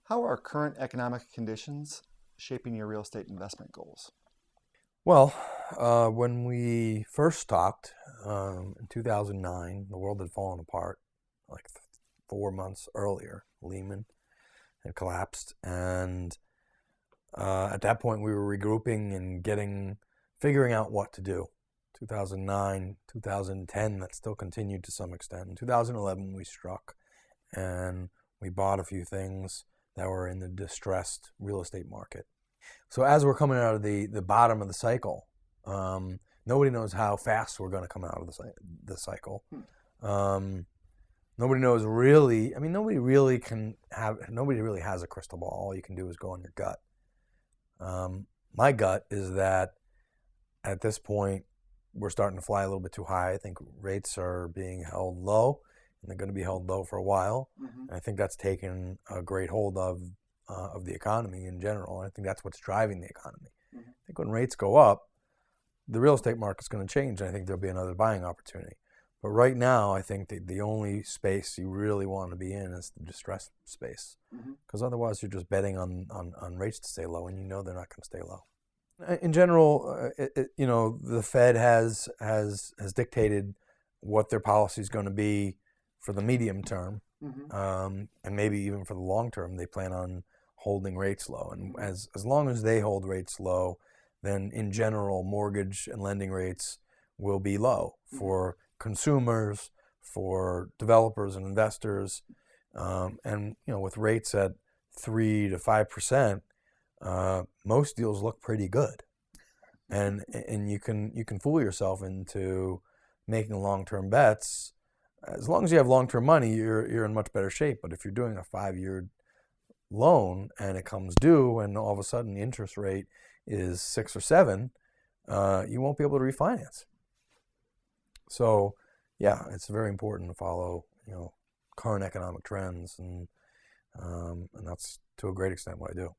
How are current economic conditions shaping your real estate investment goals? Well, when we first talked in 2009, the world had fallen apart like 4 months earlier. Lehman had collapsed, and at that point, we were regrouping and figuring out what to do. 2009, 2010, that still continued to some extent. In 2011, we struck and we bought a few things that were in the distressed real estate market. So as we're coming out of the bottom of the cycle, nobody knows how fast we're going to come out of the cycle. Nobody knows really. I mean, nobody really has a crystal ball. All you can do is go on your gut. My gut is that at this point, we're starting to fly a little bit too high. I think rates are being held low, and they're going to be held low for a while. And I think that's taken a great hold of the economy in general. And I think that's what's driving the economy. I think when rates go up, the real estate market's going to change, and I think there'll be another buying opportunity. But right now, I think the only space you really want to be in is the distressed space, because otherwise you're just betting on rates to stay low, and you know they're not going to stay low. In general, the Fed has dictated what their policy is going to be for the medium term, and maybe even for the long term. They plan on holding rates low, and as long as they hold rates low, then in general, mortgage and lending rates will be low for consumers, for developers and investors, and with rates at 3 to 5%, most deals look pretty good, and you can fool yourself into making long-term bets. As long as you have long-term money, you're in much better shape. But if you're doing a 5-year loan and it comes due, and all of a sudden the interest rate is 6 or 7, you won't be able to refinance. So, yeah, it's very important to follow, current economic trends, and that's to a great extent what I do.